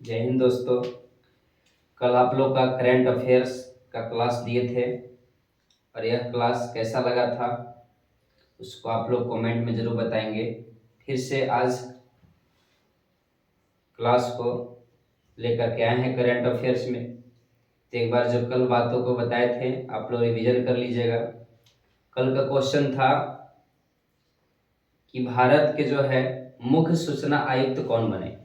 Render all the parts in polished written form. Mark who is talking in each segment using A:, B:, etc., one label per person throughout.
A: जय हिंद दोस्तों। कल आप लोग का करंट अफेयर्स का क्लास दिए थे और यह क्लास कैसा लगा था उसको आप लोग कमेंट में ज़रूर बताएंगे। फिर से आज क्लास को लेकर के आए हैं करंट अफेयर्स में। तो एक बार जो कल बातों को बताए थे आप लोग रिवीजन कर लीजिएगा। कल का क्वेश्चन था कि भारत के जो है मुख्य सूचना आयुक्त कौन बने।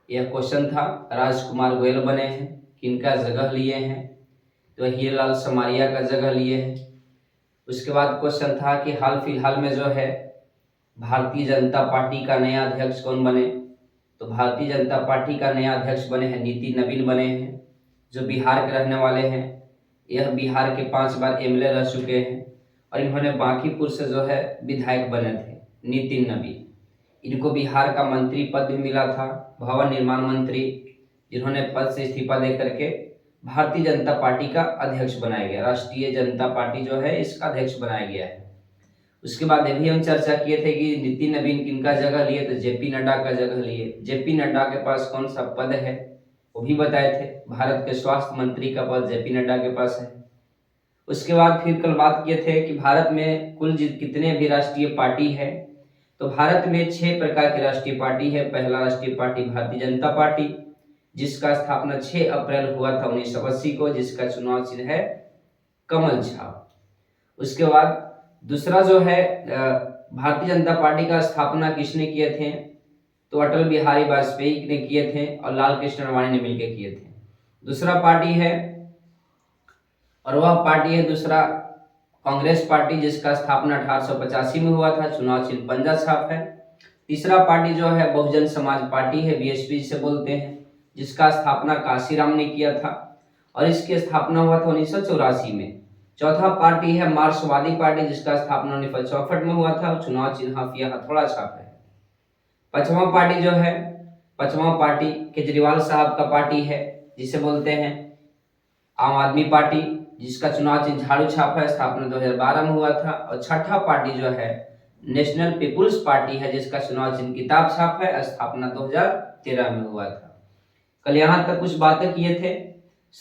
A: यह क्वेश्चन था। राजकुमार गोयल बने हैं, किनका जगह लिए हैं? तो हीरलाल समारिया का जगह लिए हैं। उसके बाद क्वेश्चन था कि हाल फिलहाल में जो है भारतीय जनता पार्टी का नया अध्यक्ष कौन बने। तो भारतीय जनता पार्टी का नया अध्यक्ष बने हैं नितिन नवीन बने हैं, जो बिहार के रहने वाले हैं। यह बिहार के 5 बार एमएलए रह चुके हैं और इन्होंने बांकीपुर से जो है विधायक बने थे नितिन नवीन। इनको बिहार का मंत्री पद भी मिला था, भवन निर्माण मंत्री, जिन्होंने पद से इस्तीफा दे करके भारतीय जनता पार्टी का अध्यक्ष बनाया गया। राष्ट्रीय जनता पार्टी जो है इसका अध्यक्ष बनाया गया है। उसके बाद ये भी हम चर्चा किए थे कि नितिन नवीन किनका जगह लिए, तो जेपी नड्डा का जगह लिए। जेपी नड्डा के पास कौन सा पद है वो भी बताए थे। भारत के स्वास्थ्य मंत्री का पद जेपी नड्डा के पास है। उसके बाद फिर कल बात किए थे कि भारत में कुल कितने भी राष्ट्रीय पार्टी है। तो भारत में 6 प्रकार की राष्ट्रीय पार्टी है। पहला राष्ट्रीय पार्टी भारतीय जनता पार्टी, जिसका स्थापना 6 अप्रैल हुआ था 1980 को, जिसका चुनाव चिन्ह है कमल छाप। उसके बाद दूसरा जो है भारतीय जनता पार्टी का स्थापना किसने किए थे? तो अटल बिहारी वाजपेयी ने किए थे और लाल कृष्ण आडवाणी ने मिलकर किए थे। दूसरा पार्टी है और वह पार्टी है दूसरा कांग्रेस पार्टी, जिसका स्थापना 1885 में हुआ था, चुनाव चिन्ह पंजा छाप है। तीसरा पार्टी जो है बहुजन समाज पार्टी है, बीएसपी जिसे बोलते हैं, जिसका स्थापना काशीराम ने किया था और इसकी स्थापना हुआ था 1984 में। चौथा पार्टी है मार्क्सवादी पार्टी, जिसका स्थापना 1964 में हुआ था और चुनाव चिन्ह हाफिया हथौड़ा छाप है। पांचवा पार्टी जो है, पांचवा पार्टी केजरीवाल साहब का पार्टी है, जिसे बोलते हैं आम आदमी पार्टी, जिसका चुनाव चिन्ह झाड़ू छाप है, स्थापना 2012 में हुआ था। और छठा पार्टी जो है नेशनल पीपुल्स पार्टी है, जिसका चुनाव चिन्ह किताब छाप है, स्थापना 2013 में हुआ था। कल यहाँ तक कुछ बातें किए थे।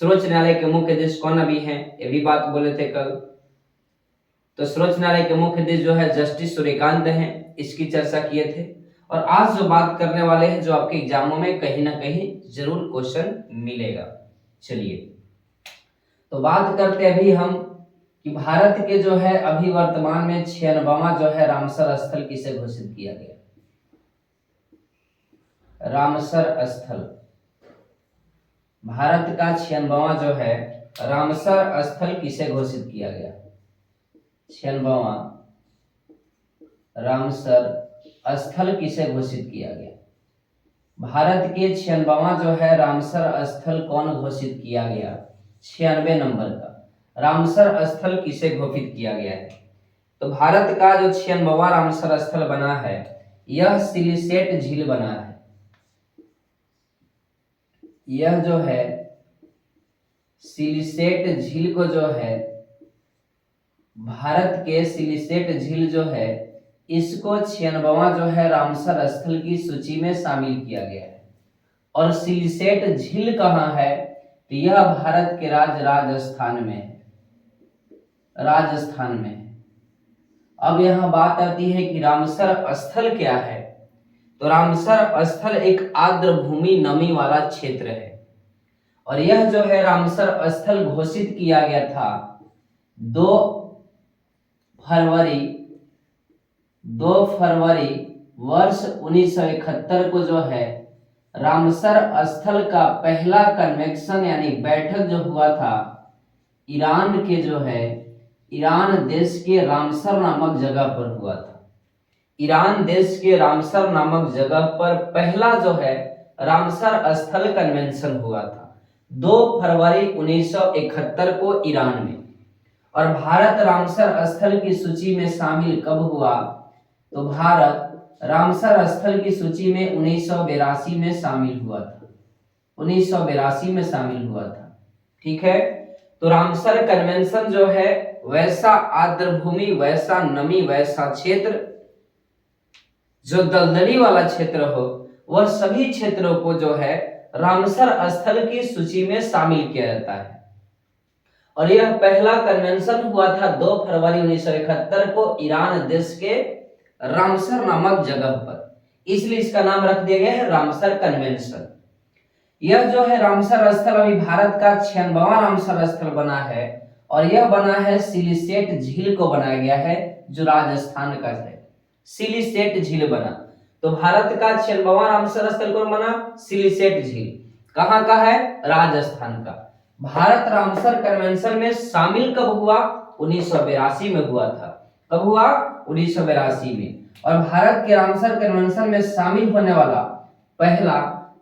A: सर्वोच्च न्यायालय के मुख्य न्यायाधीश कौन अभी हैं, ये भी बात बोले थे कल। तो सर्वोच्च न्यायालय के मुख्य न्यायाधीश जो है जस्टिस सूर्यकांत हैं, इसकी चर्चा किए थे। और आज जो बात करने वाले हैं, जो आपके एग्जामों में कहीं ना कहीं जरूर क्वेश्चन मिलेगा। चलिए तो बात करते हैं अभी हम कि भारत के जो है अभी वर्तमान में 96वां जो है रामसर स्थल किसे घोषित किया गया? रामसर स्थल, भारत का 96वां जो है रामसर स्थल किसे घोषित किया गया? 96वां रामसर स्थल किसे घोषित किया गया? भारत के 96वां जो है रामसर स्थल कौन घोषित किया गया? 96 नंबर का रामसर स्थल किसे घोषित किया गया है? तो भारत का जो 96वां रामसर स्थल बना है, यह सिलिसेट झील बना है। यह जो है सिलिसेट झील को जो है भारत के सिलिसेट झील जो है इसको 96वां जो है रामसर स्थल की सूची में शामिल किया गया है। और सिलिसेट झील कहाँ है? तो यह भारत के राज्य राजस्थान में है, राजस्थान में है। अब यहाँ बात आती है कि रामसर स्थल क्या है। तो रामसर स्थल एक आर्द्र भूमि नमी वाला क्षेत्र है और यह जो है रामसर स्थल घोषित किया गया था 2 फरवरी वर्ष 1971 को जो है रामसर स्थल का पहला कन्वेंशन यानी बैठक जो हुआ था ईरान के जो है ईरान देश के रामसर नामक जगह पर हुआ था। ईरान देश के रामसर नामक जगह पर पहला जो है रामसर स्थल कन्वेंशन हुआ था 2 फरवरी 1971 को ईरान में। और भारत रामसर स्थल की सूची में शामिल कब हुआ? तो भारत रामसर स्थल की सूची में 1982 में शामिल हुआ था, 1982 में शामिल हुआ था। ठीक है, तो रामसर कन्वेंशन जो है वैसा आर्द्र भूमि, वैसा नमी, वैसा क्षेत्र जो दलदली वाला क्षेत्र हो, वह सभी क्षेत्रों को जो है रामसर स्थल की सूची में शामिल किया जाता है। और यह पहला कन्वेंशन हुआ था 2 फरवरी 1971 को ईरान देश के रामसर नामक जगह पर, इसलिए इसका नाम रख दिया गया है रामसर कन्वेंशन। यह जो है रामसर स्थल अभी भारत का 96वां रामसर स्थल बना है, और यह बना है सिलिसेट झील को बनाया गया है, जो राजस्थान का है। सिलिसेट झील बना, तो भारत का 96वां रामसर स्थल कौन बना? सिलिसेट झील। कहाँ का है? राजस्थान का। भारत रामसर कन्वेंशन में शामिल कब हुआ? 1982 में हुआ था। कब हुआ? 1982 में। और भारत के रामसर कन्वेंशन में शामिल होने वाला पहला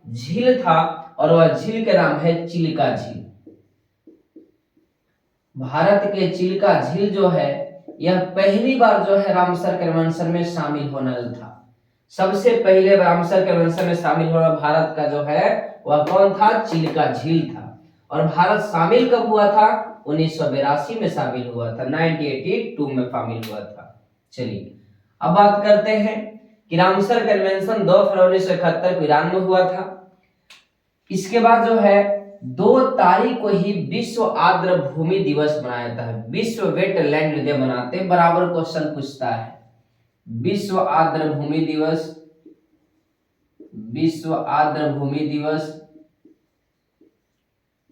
A: झील था, और वह झील के नाम है चिल्का झील। भारत के चिल्का झील जो है, यह पहली बार जो है रामसर कन्वेंशन में शामिल होने था। सबसे पहले रामसर कन्वेंशन में शामिल होना भारत का जो है वह कौन था? चिल्का झील था। और भारत शामिल कब हुआ था? 1982 में शामिल हुआ था, 1982 में शामिल हुआ था। चलिए अब बात करते हैं कि रामसर कन्वेंशन 2 फरवरी 1971 को ईरान में हुआ था। इसके बाद जो है 2 तारीख को ही विश्व आर्द्र भूमि दिवस मनाया जाता है। विश्व वेटलैंड डे मनाते हैं। बराबर क्वेश्चन पूछता है, विश्व आर्द्र भूमि दिवस, विश्व आर्द्र भूमि दिवस,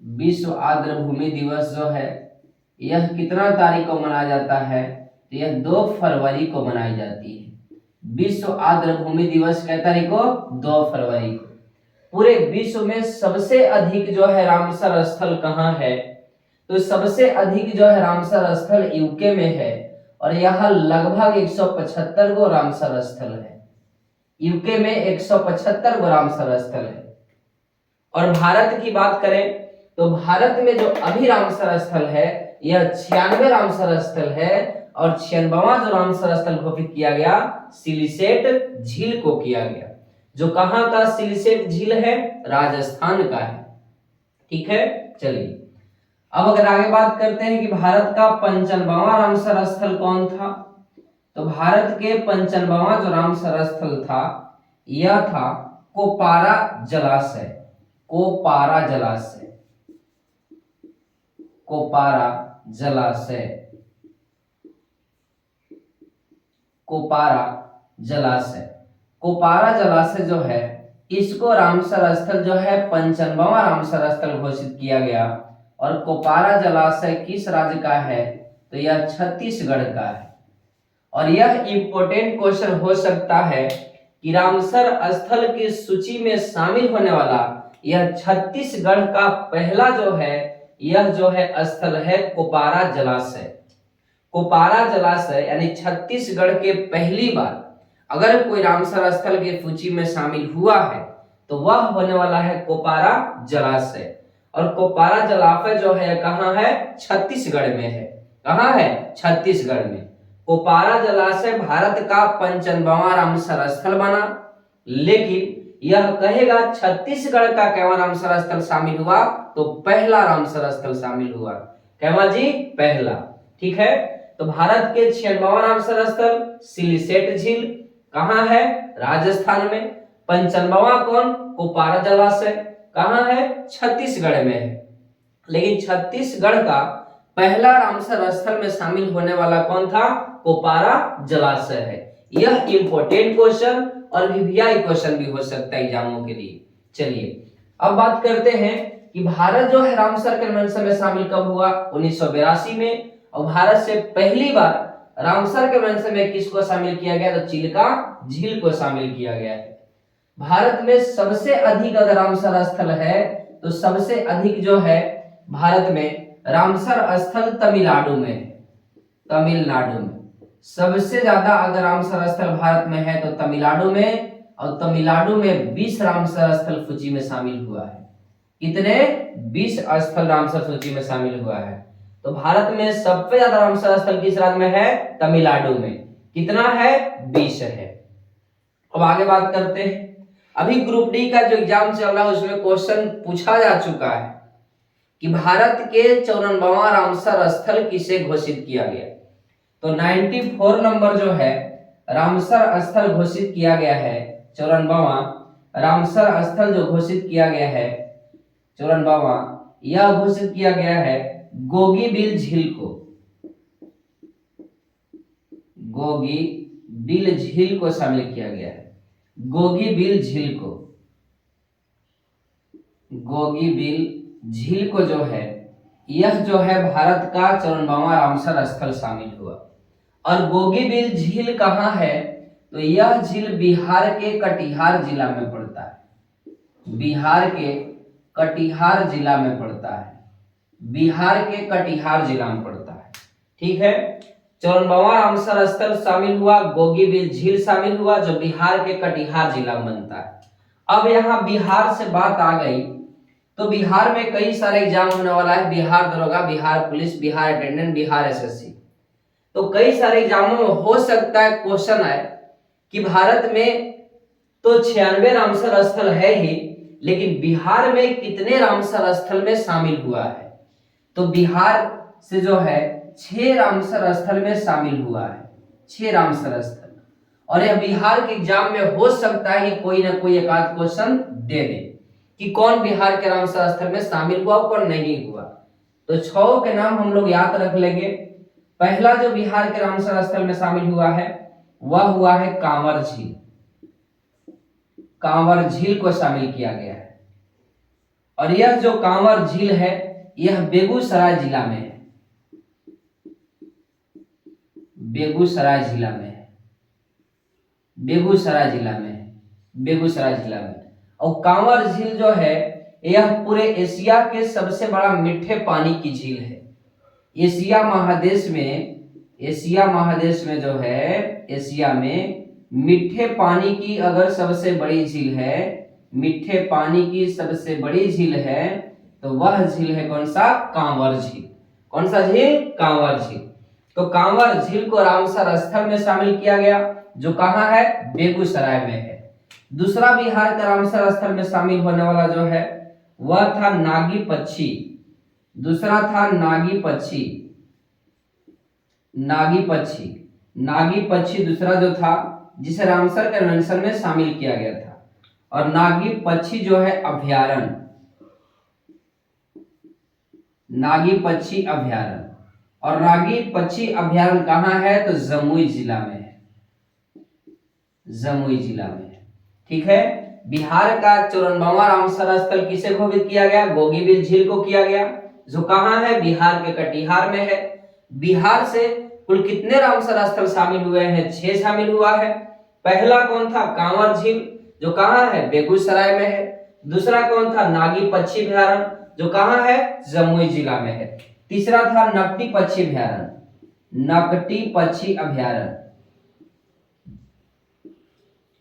A: विश्व आर्द्र भूमि दिवस जो है यह कितना तारीख को मनाया जाता है? तो यह 2 फरवरी को मनाई जाती है। विश्व आर्द्र भूमि दिवस कै तारीख को? 2 फरवरी को। पूरे विश्व में सबसे अधिक जो है रामसर स्थल कहाँ है? तो सबसे अधिक जो है रामसर स्थल यूके में है, और यहाँ लगभग 175 गो रामसर स्थल है। यूके में 175 गो रामसर स्थल है। और भारत की बात करें तो भारत में जो अभी रामसर स्थल है यह 96 रामसर स्थल है, और 96वां जो रामसर स्थल घोषित किया गया सिलिसेट झील को किया गया, जो कहां का सिलिसेट झील है? राजस्थान का है। ठीक है, चलिए अब अगर आगे बात करते हैं कि भारत का 55वां रामसर स्थल कौन था, तो भारत के 55वां जो रामसर स्थल था यह था कोपारा जलाशय। कोपारा जलाशय, कोपारा जलाशय, कोपारा जलाशय। कोपारा जलाशय जो है इसको रामसर स्थल जो है 55वां रामसर स्थल घोषित किया गया। और कोपारा जलाशय किस राज्य का है? तो यह छत्तीसगढ़ का है। और यह इंपॉर्टेंट क्वेश्चन हो सकता है कि रामसर स्थल की सूची में शामिल होने वाला यह छत्तीसगढ़ का पहला जो है यह जो है स्थल है कोपारा जलाशय। कोपारा जलाशय यानी छत्तीसगढ़ के पहली बार अगर कोई रामसर स्थल की सूची में शामिल हुआ है तो वह होने वाला है कोपारा जलाशय। और कोपारा जलाशय जो है कहाँ है? छत्तीसगढ़ में है। कहाँ है? छत्तीसगढ़ में। कोपारा जलाशय भारत का 55वां रामसर स्थल बना, लेकिन यह कहेगा छत्तीसगढ़ का कैवां रामसर स्थल शामिल हुआ? तो पहला रामसर स्थल शामिल हुआ। कैवां जी? पहला। ठीक है, तो भारत के 96वां रामसर स्थल सिलिसेट झील कहाँ है? राजस्थान में। 55वां कौन? कोपारा जलाशय कहाँ है? छत्तीसगढ़ में है। लेकिन छत्तीसगढ़ का पहला रामसर स्थल में शामिल होने वाला कौन था? कोपारा जलाशय है। यह इंपॉर्टेंट क्वेश्चन और वीवीआई क्वेश्चन भी हो सकता है एग्जामों के लिए। चलिए अब बात करते हैं कि भारत जो है रामसर कन्वेंशन में शामिल कब हुआ? 1982 में। और भारत से पहली बार रामसर कन्वेंशन में किसको शामिल किया गया? तो चिल्का झील को शामिल किया गया है। भारत में सबसे अधिक अगर रामसर स्थल है तो सबसे अधिक जो है भारत में रामसर स्थल तमिलनाडु में है। तमिलनाडु में सबसे ज्यादा अगर रामसर स्थल भारत में है तो तमिलनाडु में, और तमिलनाडु में 20 रामसर स्थल सूची में शामिल हुआ है। कितने? 20 स्थल रामसर सूची में शामिल हुआ है। तो भारत में सबसे ज्यादा रामसर स्थल किस राज्य में है? तमिलनाडु में। कितना है? 20 है। अब आगे बात करते हैं, अभी ग्रुप डी का जो एग्जाम चल रहा है उसमें क्वेश्चन पूछा जा चुका है कि भारत के 54वां रामसर स्थल किसे घोषित किया गया? तो 94 नंबर जो है रामसर स्थल घोषित किया गया है 54वां, रामसर स्थल जो घोषित किया गया है 54वां, यह घोषित किया गया है गोगीबिल झील को, गोगीबिल झील को शामिल किया गया है। गोगीबिल झील को, गोगीबिल झील को जो है, यह जो है भारत का 54वां रामसर स्थल शामिल हुआ। और गोगीबिल झील कहाँ है? तो यह झील बिहार के कटिहार जिला में पड़ता है। बिहार के कटिहार जिला में पड़ता है। बिहार के कटिहार जिला में पड़ता है। ठीक है, 54वां रामसर स्थल शामिल हुआ, गोगीबिल झील शामिल हुआ जो बिहार के कटिहार जिला में बनता है। अब यहाँ बिहार से बात आ गई तो बिहार में कई सारे एग्जाम होने वाला है, बिहार दरोगा, Bihar police, Bihar attendant, Bihar SSC. तो कई सारे एग्जामों में हो सकता है क्वेश्चन आए कि भारत में तो 96 रामसर स्थल है ही, लेकिन बिहार में कितने रामसर स्थल में शामिल हुआ है? तो बिहार से जो है 6 रामसर स्थल में शामिल हुआ है, 6 रामसर स्थल। और यह बिहार के एग्जाम में हो सकता है कि कोई ना कोई एक आध क्वेश्चन दे दे कि कौन बिहार के रामसर स्थल में शामिल हुआ और कौन नहीं हुआ। तो 6 के नाम हम लोग याद रख लेंगे। पहला जो बिहार के रामसर स्थल में शामिल हुआ है वह हुआ है कांवर झील। कांवर झील को शामिल किया गया है। और यह जो कांवर झील है यह बेगूसराय जिला में है, बेगूसराय जिला में है, बेगूसराय जिला में है, बेगूसराय जिला में। और कांवर झील जो है यह पूरे एशिया के सबसे बड़ा मीठे पानी की झील है। एशिया महादेश में जो है, एशिया में मीठे पानी की अगर सबसे बड़ी झील है, मीठे पानी की सबसे बड़ी झील है तो वह झील है कौन सा? कांवर झील। कौन सा झील? कांवर झील। तो कांवर झील को रामसर स्थल में शामिल किया गया जो कहाँ है? बेगूसराय में है। दूसरा बिहार का रामसर स्थल में शामिल होने वाला जो है वह था नागी पक्षी। दूसरा था नागी पक्षी, नागी पक्षी, नागी पक्षी दूसरा जो था जिसे रामसर कन्वेंशन में शामिल किया गया था। और नागी पक्षी जो है अभ्यारण्य, नागी पक्षी अभ्यारण्य। और नागी पक्षी अभ्यारण्य कहाँ है? तो जमुई जिला में है, जमुई जिला में है। ठीक है, बिहार का 54वां रामसर स्थल किसे घोषित किया गया? गोगीबिल झील को किया गया जो कहाँ है? बिहार के कटिहार में है। बिहार से कुल कितने रामसर स्थल शामिल हुए हैं? 6 शामिल हुआ है। पहला कौन था? कांवर झील जो कहाँ है? बेगूसराय में है। दूसरा कौन था? नागी पक्षी अभ्यारण्य जो कहाँ है? जमुई जिला में है। तीसरा था नकटी पक्षी अभ्यारण्य, नकटी पक्षी अभ्यारण्य,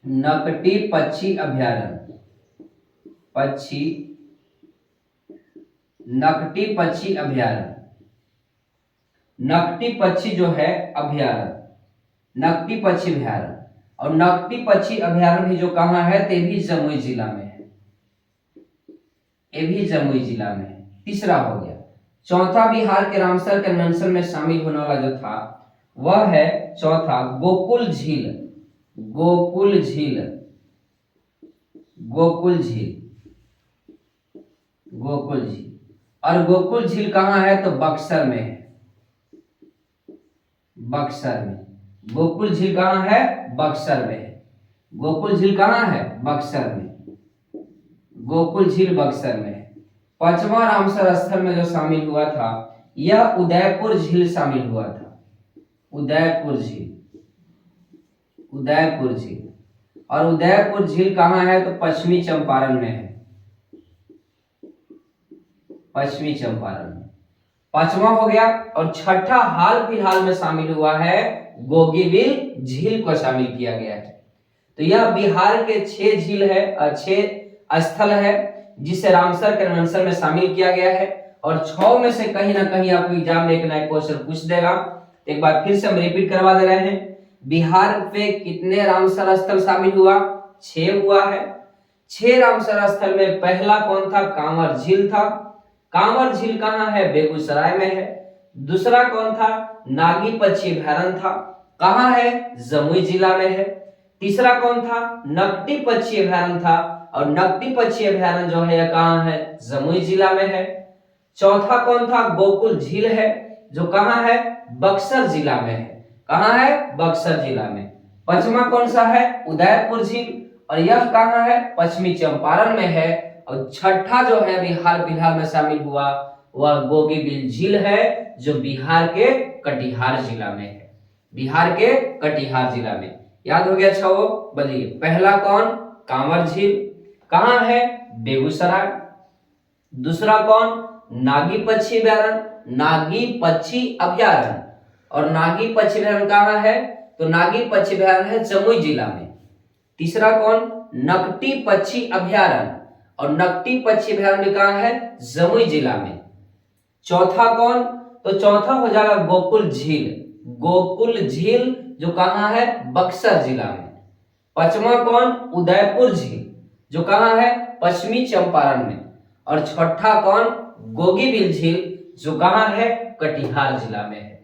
A: नकटी पक्षी अभ्यारण्य, पक्षी, नकटी पक्षी अभ्यारण्य, नकटी पक्षी जो है अभ्यारण्य, नकटी पक्षी अभ्यारण्य। और नकटी पक्षी अभ्यारण्य भी जो कहाँ है? ते भी जमुई जिला में है, ये भी जमुई जिला में है। तीसरा हो गया। चौथा बिहार के रामसर कन्वेंशन में शामिल होने वाला जो था वह है चौथा गोकुल झील, गोकुल झील, गोकुल झील, गोकुल झील। और गोकुल झील कहाँ है? तो बक्सर में है, बक्सर में। गोकुल झील कहाँ है? बक्सर में है। गोकुल झील कहाँ है? बक्सर में। गोकुल झील बक्सर में है। 5वां रामसर स्थल में जो शामिल हुआ था यह उदयपुर झील शामिल हुआ था, उदयपुर झील, उदयपुर झील। और उदयपुर झील कहाँ है? तो पश्चिमी चंपारण में है, पश्चिमी चंपारण में। 5वां हो गया। और छठा हाल फिलहाल में शामिल हुआ है गोगीबिल झील को शामिल किया गया है। तो यह बिहार के 6 झील है, 6 स्थल है जिसे रामसर कन्वेंशन में शामिल किया गया है। और 6 में से कहीं ना कहीं आपको एग्जाम में एक नया क्वेश्चन पूछ देगा। एक बार फिर से हम रिपीट करवा दे रहे हैं। बिहार पे कितने रामसर स्थल शामिल हुआ? 6 हुआ है। 6 रामसर स्थल में पहला कौन था? कांवर झील था। कांवर झील कहाँ है? बेगूसराय में है। दूसरा कौन था? नागी पक्षी अभ्यारण्य था, कहाँ है? जमुई जिला में है। तीसरा कौन था? नकटी पक्षी अभ्यारण्य था और नकटी पक्षी अभयारण्य जो है यह कहाँ है, जमुई जिला में है। चौथा कौन था, गोकुल झील है, जो कहाँ है, बक्सर जिला में है। कहाँ है, बक्सर जिला में। पांचवा कौन सा है, उदयपुर झील, और यह कहाँ है, पश्चिमी चंपारण में है। और छठा जो है बिहार फिलहाल में शामिल हुआ वह बोगीबिल झील है, जो बिहार के कटिहार जिला में है। बिहार के कटिहार जिला में। याद हो गया छो, बोलिए पहला कौन, कांवर झील, कहाँ है, बेगूसराय। दूसरा कौन, नागी पक्षी अभयारण्य, नागी पक्षी अभयारण्य, और नागी पक्षी अभयारण्य कहाँ है, तो नागी पक्षी अभयारण्य है जमुई जिला में। तीसरा कौन, नकटी पक्षी अभयारण्य, और नकटी पक्षी अभयारण्य कहाँ है, जमुई जिला में। चौथा कौन, तो चौथा हो जाएगा गोकुल झील, गोकुल झील जो कहाँ है, बक्सर जिला में। पांचवा कौन, उदयपुर झील, जो कहाँ है, पश्चिमी चंपारण में। और छठा कौन, बोगीबिल झील, जो कहाँ है, कटिहार जिला में है।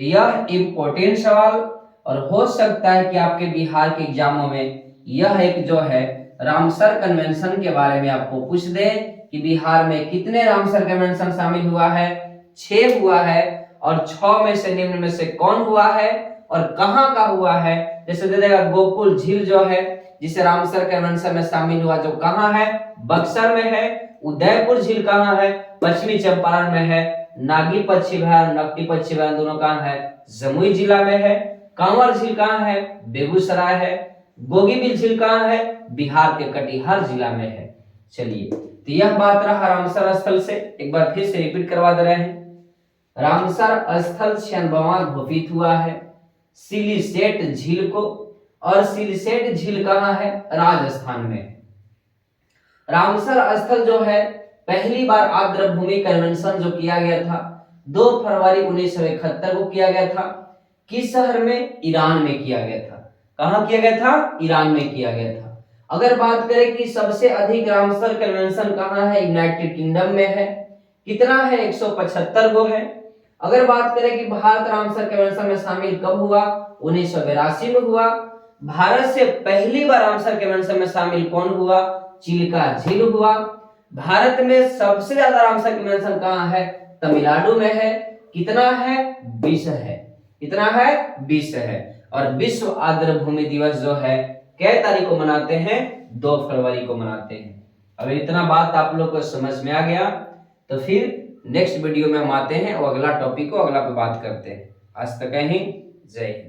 A: तो यह इंपॉर्टेंट सवाल, और हो सकता है कि आपके बिहार के एग्जामों में यह एक जो है रामसर कन्वेंशन के बारे में आपको पूछ दे कि बिहार में कितने रामसर कन्वेंशन शामिल हुआ है, 6 हुआ है, और 6 में से निम्न में से कौन हुआ है और कहां का हुआ है। जैसे दे देगा गोकुल झील जो है जिसे रामसर कन्वेंशन में शामिल हुआ, जो कहां है, बक्सर में है। उदयपुर झील कहां है, पश्चिमी चंपारण में है। नागी पक्षी अभयारण्य, नकटी पक्षी अभयारण्य दोनों कहां है, जमुई जिला में है। कांवर झील कहां है, बेगूसराय है। बोगीबिल झील कहां है, बिहार के कटिहार जिला में है। चलिए, तो यह बात रहा रामसर स्थल से। एक बार फिर से रिपीट करवा दे रहे हैं। रामसर स्थल 96वां घोषित हुआ है सिलिसेट झील को, और सिलिसेट झील कहां है, राजस्थान में। रामसर स्थल जो है पहली बार आर्द्रभूमि कन्वेंशन जो किया गया था 2 फरवरी 1971 को किया गया था। किस शहर में, ईरान में किया गया था। कहां किया गया था, ईरान में किया गया था। अगर बात करें कि सबसे अधिक रामसर कन्वेंशन कहां है, यूनाइटेड किंगडम में है। कितना है, 175 गो है। अगर बात करें कि भारत रामसर कन्वेंशन में शामिल कब हुआ, 1982 में हुआ। भारत से पहली बार रामसर कन्वेंशन में शामिल कौन हुआ, चिल्का झील हुआ। भारत में सबसे ज्यादा रामसर कन्वेंशन कहां है, तमिलनाडु में है। कितना है, 20 है। कितना है, 20 है। और विश्व आर्द्रभूमि दिवस जो है कै तारीख को मनाते हैं, 2 फरवरी को मनाते हैं। अगर इतना बात आप लोग को समझ में आ गया तो फिर नेक्स्ट वीडियो में हम आते हैं और अगला टॉपिक को अगला पे बात करते हैं। आज तक ही, जय हिंद।